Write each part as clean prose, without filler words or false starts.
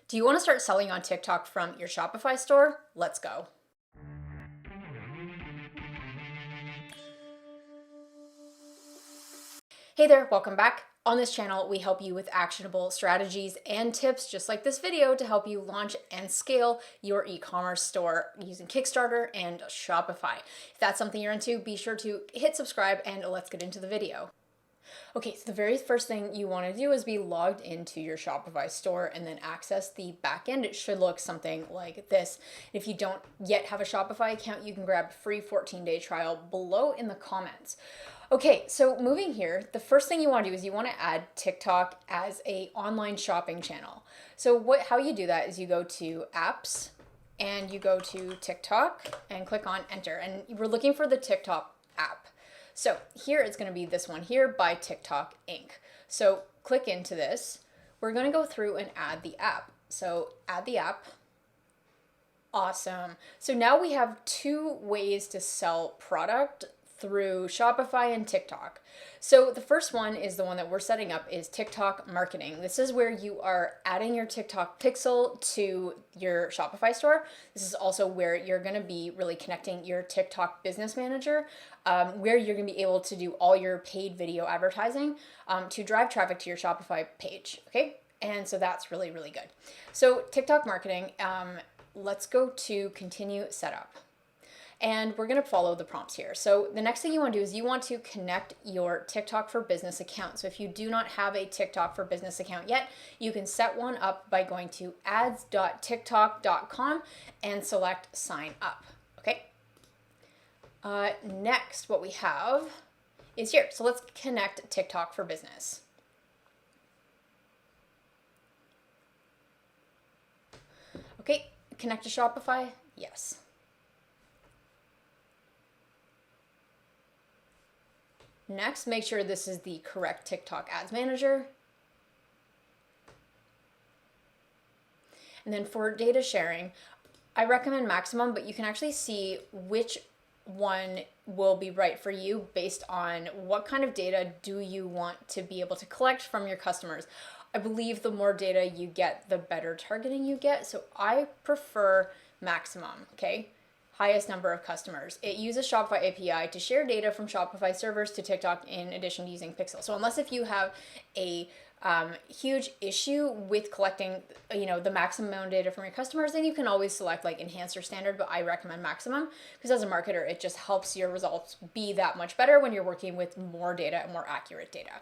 Do you want to start selling on TikTok from your Shopify store? Let's go. Hey there, welcome back. On this channel, we help you with actionable strategies and tips, just like this video, to help you launch and scale your e-commerce store using Kickstarter and Shopify. If that's something you're into, be sure to hit subscribe and let's get into the video. Okay, so the very first thing you want to do is be logged into your Shopify store and then access the backend. It should look something like this. If you don't yet have a Shopify account, you can grab a free 14-day trial below in the comments. Okay, so moving here, the first thing you want to do is you want to add TikTok as an online shopping channel. So how you do that is you go to apps and you go to TikTok and click on enter. And we're looking for the TikTok app. So here it's going to be this one here by TikTok Inc. So click into this. We're going to go through and add the app. So add the app. Awesome. So now we have two ways to sell product through Shopify and TikTok. So the first one is the one that we're setting up is TikTok marketing. This is where you are adding your TikTok pixel to your Shopify store. This is also where you're going to be really connecting your TikTok business manager, where you're going to be able to do all your paid video advertising to drive traffic to your Shopify page. Okay. And so that's really, really good. So TikTok marketing, let's go to continue setup. And we're going to follow the prompts here. So the next thing you want to do is you want to connect your TikTok for Business account. So if you do not have a TikTok for Business account yet, you can set one up by going to ads.tiktok.com and select sign up. Okay. Next, what we have is here. So let's connect TikTok for Business. Okay. Connect to Shopify. Yes. Next, make sure this is the correct TikTok Ads Manager. And then for data sharing, I recommend maximum, but you can actually see which one will be right for you based on what kind of data do you want to be able to collect from your customers. I believe the more data you get, the better targeting you get. So I prefer maximum, okay? Highest number of customers. It uses Shopify API to share data from Shopify servers to TikTok in addition to using Pixel. So unless if you have a huge issue with collecting, the maximum amount of data from your customers, then you can always select like enhanced or standard, but I recommend maximum because as a marketer, it just helps your results be that much better when you're working with more data and more accurate data.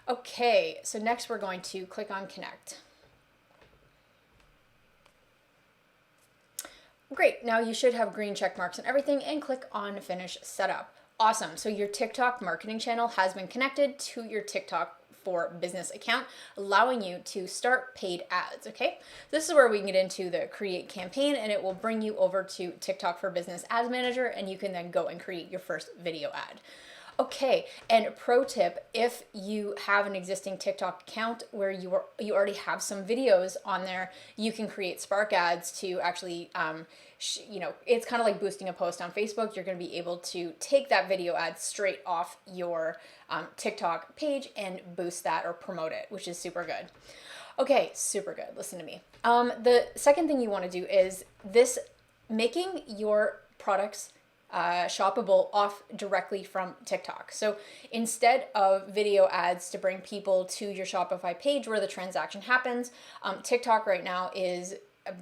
Okay, so next we're going to click on connect. Great, now you should have green check marks and everything and click on finish setup. Awesome, so your TikTok marketing channel has been connected to your TikTok for Business account, allowing you to start paid ads, okay? This is where we can get into the create campaign and it will bring you over to TikTok for Business Ads Manager and you can then go and create your first video ad. Okay, and pro tip, if you have an existing TikTok account where you already have some videos on there, you can create Spark ads to actually, it's kind of like boosting a post on Facebook. You're going to be able to take that video ad straight off your TikTok page and boost that or promote it, which is super good. Okay, super good. Listen to me. The second thing you want to do is making your products shoppable off directly from TikTok. So instead of video ads to bring people to your Shopify page where the transaction happens, TikTok right now is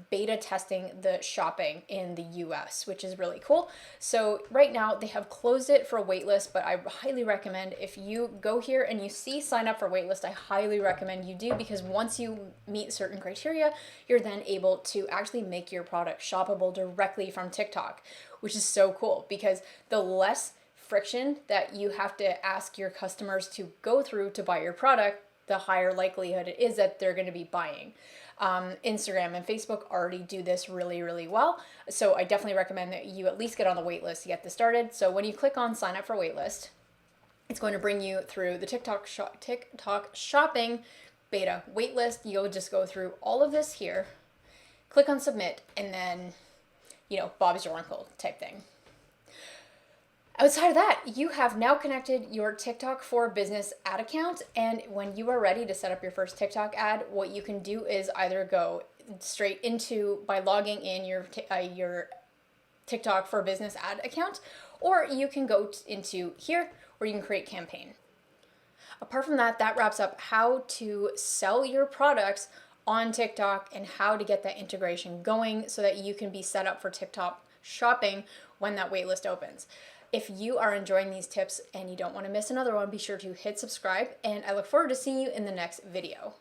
beta testing the shopping in the US, which is really cool. So right now they have closed it for a waitlist, but I highly recommend if you go here and you see sign up for waitlist, I highly recommend you do because once you meet certain criteria, you're then able to actually make your product shoppable directly from TikTok, which is so cool because the less friction that you have to ask your customers to go through to buy your product, the higher likelihood it is that they're going to be buying. Instagram and Facebook already do this really, really well. So I definitely recommend that you at least get on the wait list to get this started. So when you click on sign up for waitlist, it's going to bring you through the TikTok shopping beta waitlist. You'll just go through all of this here, click on submit, and then, Bob's your uncle type thing. Outside of that, you have now connected your TikTok for Business ad account, and when you are ready to set up your first TikTok ad, what you can do is either go straight into by logging in your TikTok for Business ad account, or you can go into here where you can create campaign. Apart from that, that wraps up how to sell your products on TikTok and how to get that integration going so that you can be set up for TikTok shopping when that waitlist opens. If you are enjoying these tips and you don't want to miss another one, be sure to hit subscribe, and I look forward to seeing you in the next video.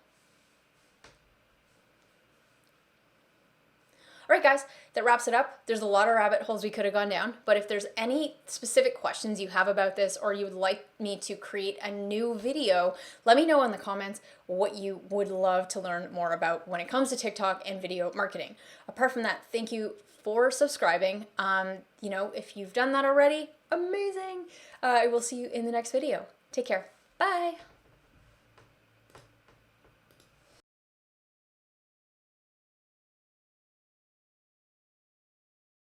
All right, guys, that wraps it up. There's a lot of rabbit holes we could have gone down, but if there's any specific questions you have about this, or you would like me to create a new video, let me know in the comments what you would love to learn more about when it comes to TikTok and video marketing. Apart from that, thank you for subscribing. If you've done that already, amazing. I will see you in the next video. Take care. Bye.